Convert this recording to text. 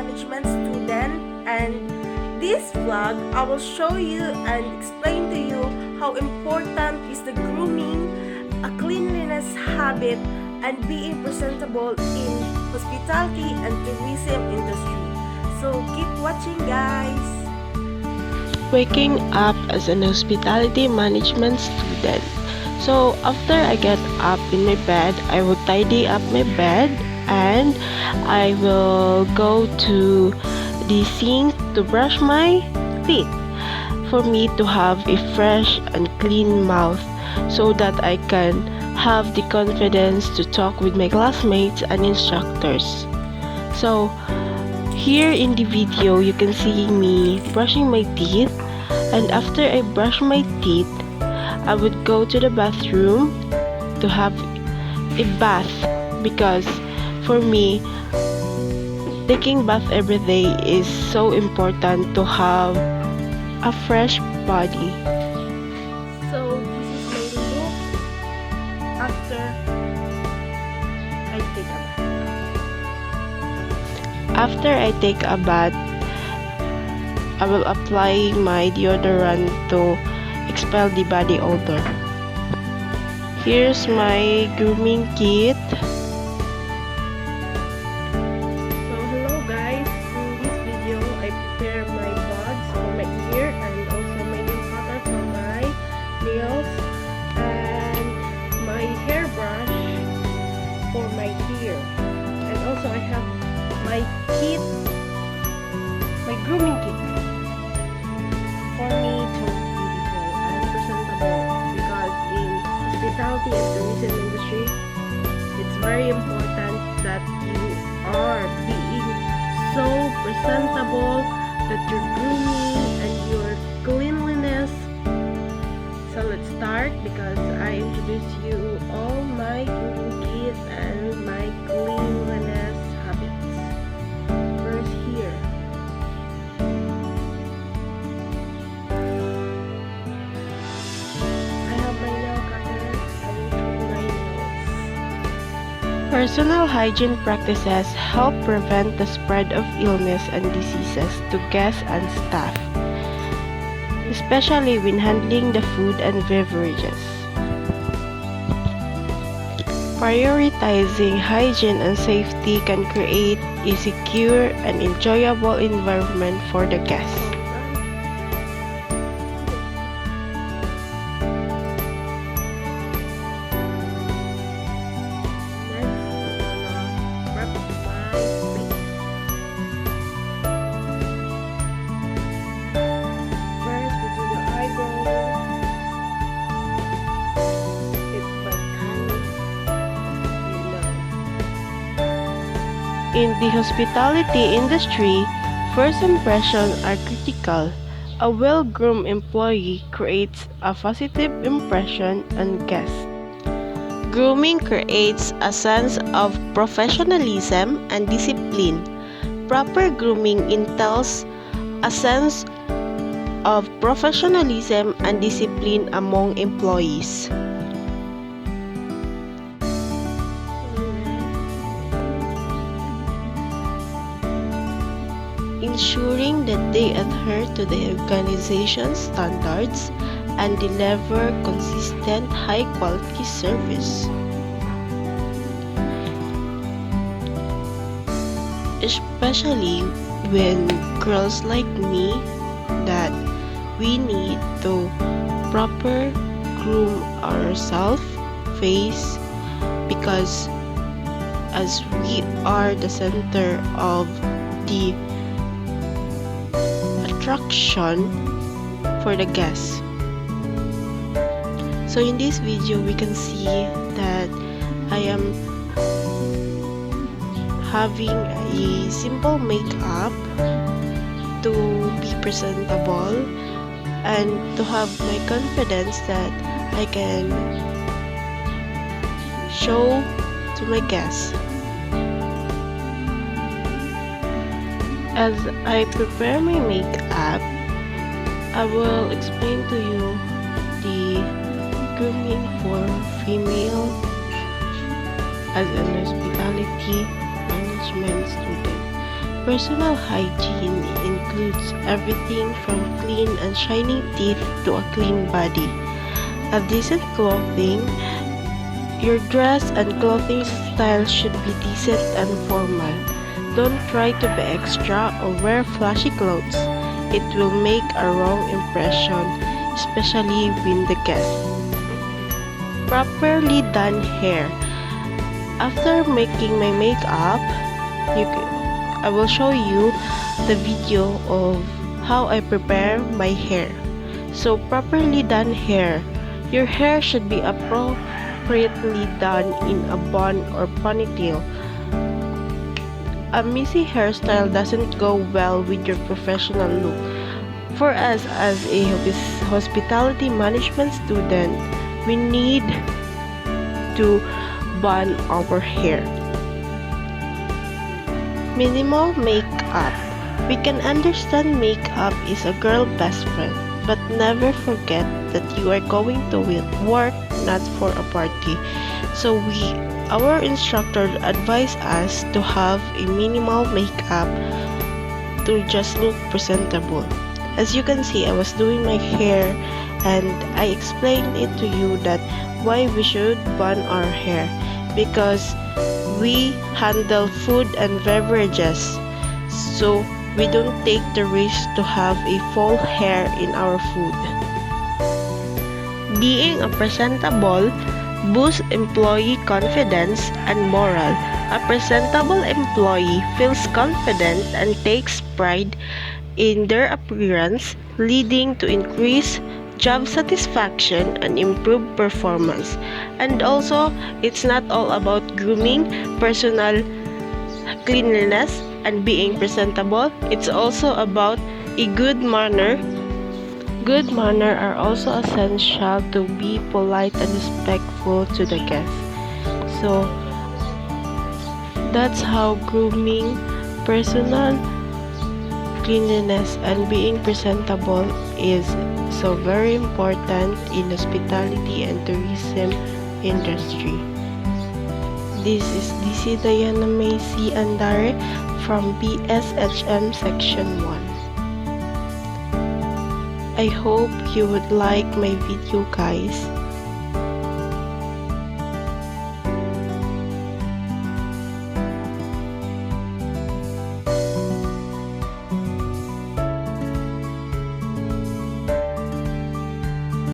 management student, and this vlog I will show you and explain to you how important is the grooming, a cleanliness habit, and being presentable in hospitality and tourism industry. So keep watching, guys. Waking up as an hospitality management student. So after I get up in my bed, I will tidy up my bed and I will go to the sink to brush my teeth for me to have a fresh and clean mouth so that I can have the confidence to talk with my classmates and instructors. So here in the video, you can see me brushing my teeth, and after I brush my teeth, I would go to the bathroom to have a bath because for me, taking bath every day is so important to have a fresh body. So this is my look after I take a bath. After I take a bath, I will apply my deodorant to expel the body odor. Here's my grooming kit. So hello guys, in this video I prepare my buds for my ear and also my nail cutter for my nails and my hairbrush for my hair, and also I have my kit, my grooming kit for me to look beautiful and presentable, because in hospitality and tourism industry it's very important that you are being so presentable, that your grooming and your cleanliness. So let's start, because I introduce you all my grooming kit and my cleanliness habits. First here, I have my nail cutter. I will trim my nails. Personal hygiene practices help prevent the spread of illness and diseases to guests and staff, especially when handling the food and beverages. Prioritizing hygiene and safety can create a secure and enjoyable environment for the guests. In the hospitality industry, first impressions are critical. A well-groomed employee creates a positive impression on guests. Grooming creates a sense of professionalism and discipline. Proper grooming entails a sense of professionalism and discipline among employees. Ensuring that they adhere to the organization's standards and deliver consistent high-quality service. Especially when girls like me, that we need to proper groom ourselves, face, because as we are the center of the attraction for the guests. So in this video, we can see that I am having a simple makeup to be presentable and to have my confidence that I can show to my guests. As I prepare my makeup, I will explain to you the grooming for female as an hospitality management student. Personal hygiene includes everything from clean and shining teeth to a clean body. A decent clothing. Your dress and clothing style should be decent and formal. Don't try to be extra or wear flashy clothes. It will make a wrong impression, especially with the guests. Properly done hair. After making my makeup, I will show you the video of how I prepare my hair. So properly done hair. Your hair should be appropriately done in a bun or ponytail. A messy hairstyle doesn't go well with your professional look. For us as a hospitality management student, we need to bun our hair. Minimal makeup. We can understand makeup is a girl best friend, but never forget that you are going to work, not for a party. So our instructor advised us to have a minimal makeup to just look presentable. As you can see, I was doing my hair and I explained it to you that why we should bun our hair, because we handle food and beverages, so we don't take the risk to have a full hair in our food. Being a presentable boosts employee confidence and morale. A presentable employee feels confident and takes pride in their appearance, leading to increased job satisfaction and improved performance. And also, it's not all about grooming, personal cleanliness, and being presentable. It's also about a good manner. Good manner are also essential to be polite and respectful to the guests. So that's how grooming, personal cleanliness, and being presentable is so very important in hospitality and tourism industry. This is DC Diana Macy Andare from BSHM Section 1. I hope you would like my video, guys.